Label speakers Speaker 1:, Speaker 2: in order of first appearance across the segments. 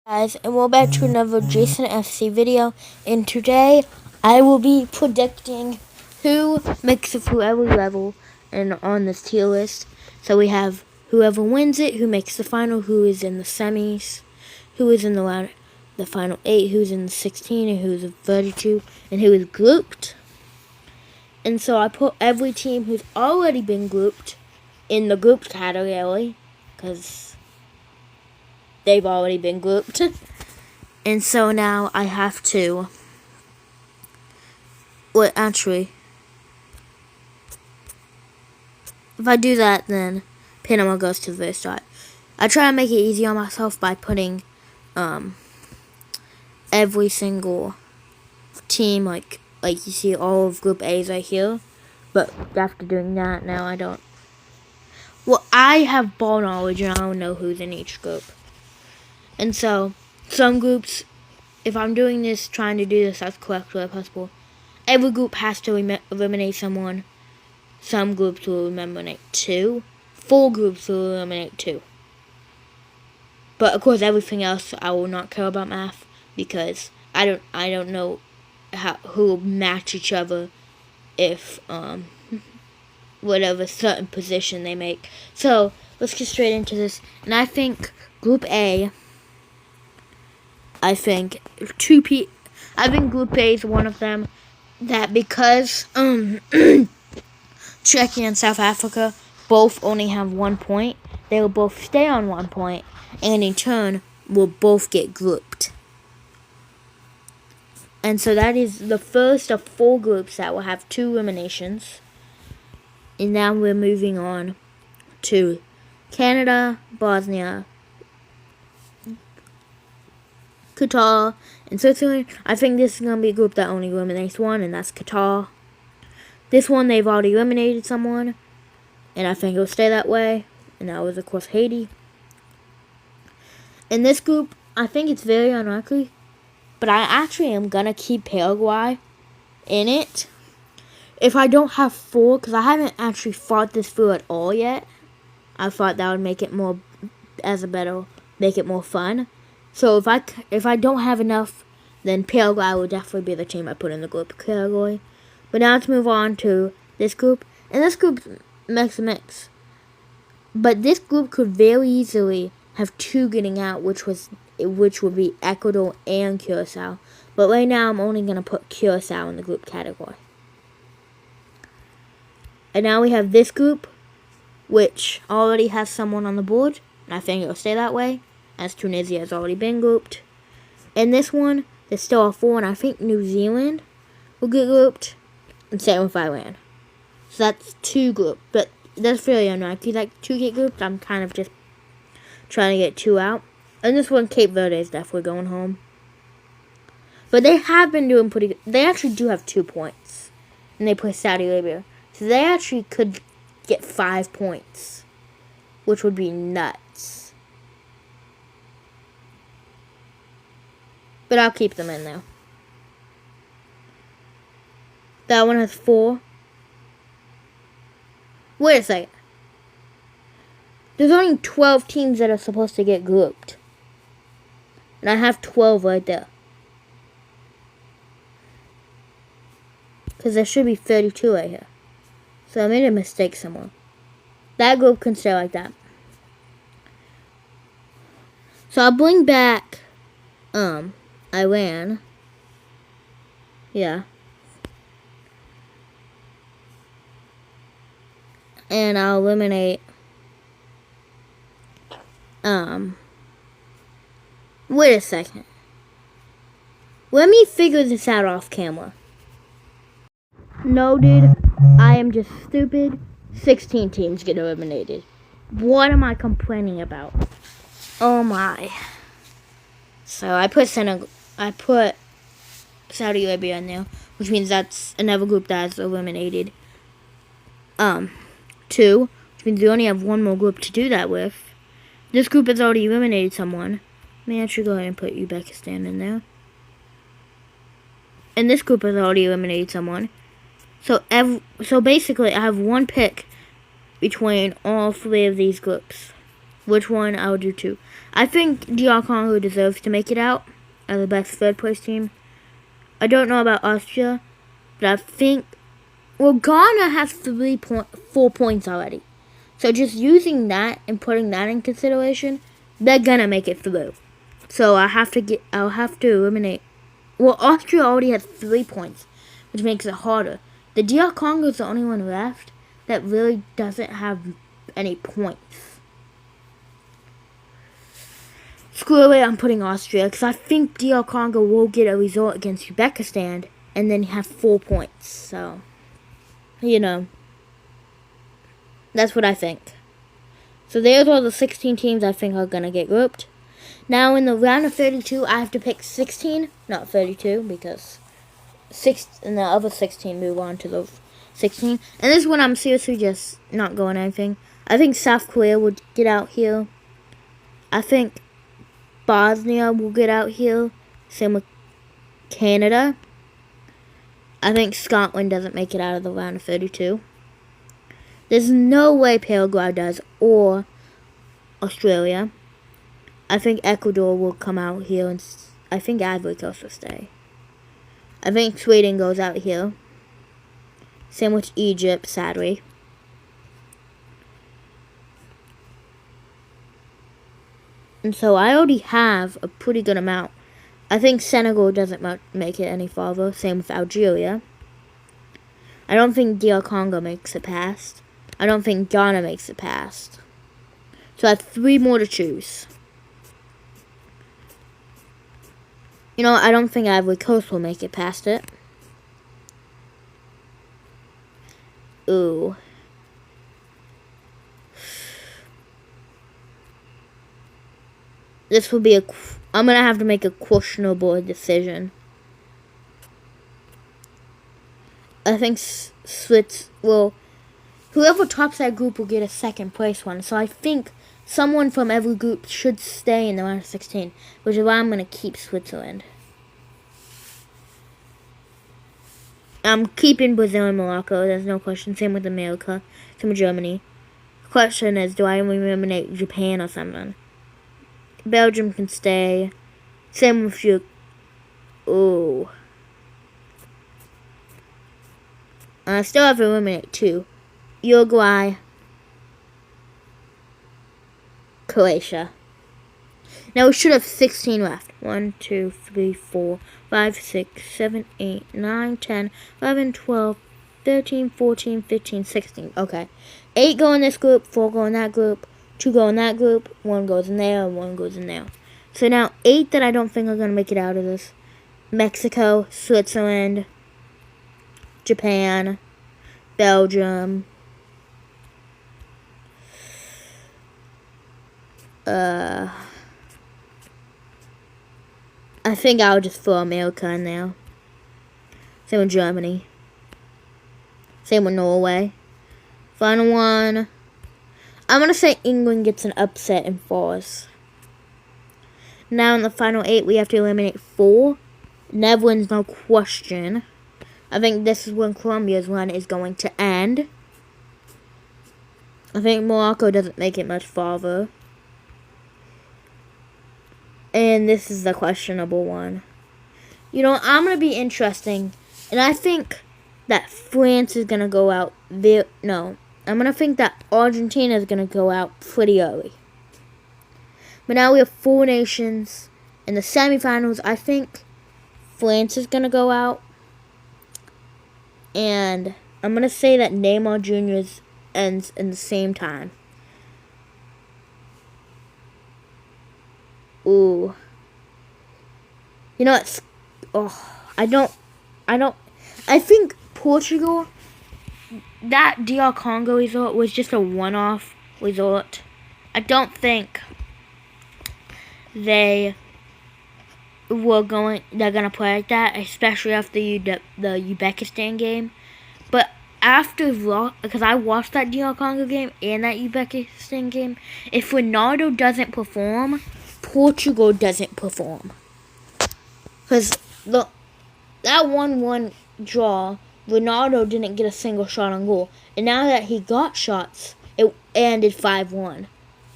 Speaker 1: Guys, and welcome back to another Jason FC video, and today I will be predicting who makes it through every level and on this tier list. So we have whoever wins it, who makes the final, who is in the semis, who is in the final 8, who's in the 16, and who's in 32, and who is grouped. And so I put every team who's already been grouped in the grouped category, because they've already been grouped. And so now I have to... Well, actually, if I do that, then Panama goes to the very start. I try to make it easy on myself by putting every single team, like you see all of Group A's right here. But after doing that, now I don't... Well, I have ball knowledge and I don't know who's in each group. And so, some groups, if I'm doing this, trying to do this as correctly as possible, every group has to eliminate someone. Some groups will eliminate 2. 4 groups will eliminate 2. But of course, everything else I will not care about math because I don't know who will match each other if whatever certain position they make. So let's get straight into this. And I think Group A. I think Group A is one of them that because Czechia and South Africa both only have 1 point, they will both stay on 1 point, and in turn will both get grouped. And so that is the first of 4 groups that will have 2 eliminations. And now we're moving on to Canada, Bosnia, Qatar, and Switzerland. I think this is going to be a group that only eliminates 1, and that's Qatar. This one, they've already eliminated someone, and I think it'll stay that way. And that was, of course, Haiti. In this group, I think it's very unlikely, but I actually am going to keep Paraguay in it. If I don't have 4, because I haven't actually thought this through at all yet. I thought that would make it more, make it more fun. So if I don't have enough, then Paraguay will definitely be the team I put in the group category. But now let's move on to this group. And this group makes a mix. But this group could very easily have 2 getting out, which would be Ecuador and Curacao. But right now I'm only going to put Curacao in the group category. And now we have this group, which already has someone on the board. And I think it'll stay that way, as Tunisia has already been grouped. In this one, there's still a 4, and I think New Zealand will get grouped, and same with Iran. So that's 2 groups, but that's fairly unlikely. Like 2 get grouped, I'm kind of just trying to get 2 out. And this one, Cape Verde is definitely going home. But they have been doing pretty good. They actually do have 2 points, and they play Saudi Arabia. So they actually could get 5 points, which would be nuts. But I'll keep them in there. That one has 4. Wait a second. There's only 12 teams that are supposed to get grouped. And I have 12 right there. Because there should be 32 right here. So I made a mistake somewhere. That group can stay like that. So I'll bring back Iran. Yeah. And I'll eliminate wait a second. Let me figure this out off camera. No, dude. I am just stupid. 16 teams get eliminated. What am I complaining about? Oh my. So I put Saudi Arabia in there, which means that's another group that's eliminated. 2, which means we only have 1 more group to do that with. This group has already eliminated someone. Let me actually go ahead and put Uzbekistan in there. And this group has already eliminated someone. So basically, I have 1 pick between all 3 of these groups. Which one I will do too. I think DR Congo deserves to make it out as the best third place team. I don't know about Austria, but I think, well, Ghana has 4 points already. So just using that and putting that in consideration, they're gonna make it through. So I'll have to eliminate. Well, Austria already has 3 points, which makes it harder. The DR Congo is the only one left that really doesn't have any points. Screw it, I'm putting Austria, because I think DR Congo will get a result against Uzbekistan and then have 4 points. So, you know, that's what I think. So there's all the 16 teams I think are going to get grouped. Now in the round of 32, I have to pick 16, not 32, because and the other 16 move on to the 16. And this one I'm seriously just not going anything. I think South Korea would get out here. I think Bosnia will get out here. Same with Canada. I think Scotland doesn't make it out of the round of 32. There's no way Paraguay does, or Australia. I think Ecuador will come out here, and I think Ivory Coast will stay. I think Sweden goes out here. Same with Egypt, sadly. And so I already have a pretty good amount. I think Senegal doesn't make it any farther. Same with Algeria. I don't think DR Congo makes it past. I don't think Ghana makes it past. So I have 3 more to choose. You know, I don't think Ivory Coast will make it past it. Ooh. This will be I'm going to have to make a questionable decision. I think whoever tops that group will get a second place one. So I think someone from every group should stay in the round of 16, which is why I'm going to keep Switzerland. I'm keeping Brazil and Morocco. There's no question. Same with America. Same with Germany. The question is, do I eliminate Japan or something? Belgium can stay. Same with you. Ooh. I still have to eliminate 2. Uruguay. Croatia. Now we should have 16 left. 1, 2, 3, 4, 5, 6, 7, 8, 9, 10, 11, 12, 13, 14, 15, 16. Okay. 8 go in this group, 4 go in that group, 2 go in that group, 1 goes in there, and 1 goes in there. So now 8 that I don't think are going to make it out of this. Mexico, Switzerland, Japan, Belgium, I think I'll just throw America in there. Same with Germany. Same with Norway. Final one. I'm going to say England gets an upset and falls. Now in the final 8, we have to eliminate 4. Netherlands, no question. I think this is when Colombia's run is going to end. I think Morocco doesn't make it much farther. And this is the questionable one. You know, I'm going to be interesting. And I think that France is going to go out. No. I'm going to think that Argentina is going to go out pretty early. But now we have 4 nations. In the semifinals, I think France is going to go out. And I'm going to say that Neymar Jr. ends in the same time. Ooh. You know what? I think Portugal, that DR Congo resort was just a one-off resort. I don't think they're gonna play like that, especially after the Uzbekistan game. But because I watched that DR Congo game and that Uzbekistan game, if Ronaldo doesn't perform, Portugal doesn't perform. Because that 1-1 draw, Ronaldo didn't get a single shot on goal. And now that he got shots, it ended 5-1.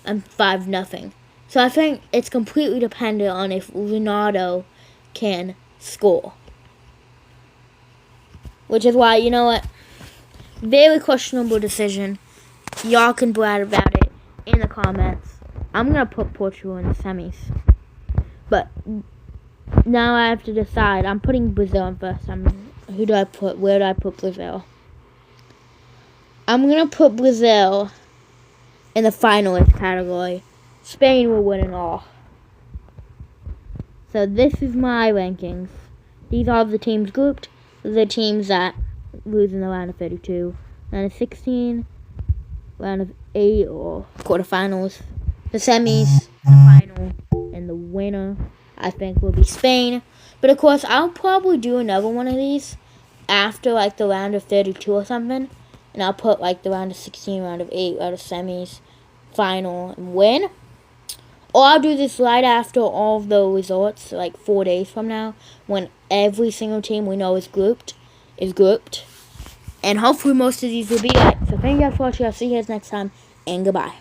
Speaker 1: 5-0. So I think it's completely dependent on if Ronaldo can score. Which is why, you know what? Very questionable decision. Y'all can brag about it in the comments. I'm going to put Portugal in the semis. But now I have to decide. I'm putting Brazil in first. Who do I put? Where do I put Brazil? I'm going to put Brazil in the finalist category. Spain will win it all. So this is my rankings. These are the teams grouped. The teams that lose in the round of 32. Round of 16. Round of 8 or quarterfinals. The semis. The final. And the winner, I think, will be Spain. But of course, I'll probably do another one of these after like the round of 32 or something. And I'll put like the round of 16, round of 8, round of semis, final, and win. Or I'll do this right after all of the results, like 4 days from now, when every single team we know is grouped. And hopefully most of these will be right. So thank you guys for watching. I'll see you guys next time, and goodbye.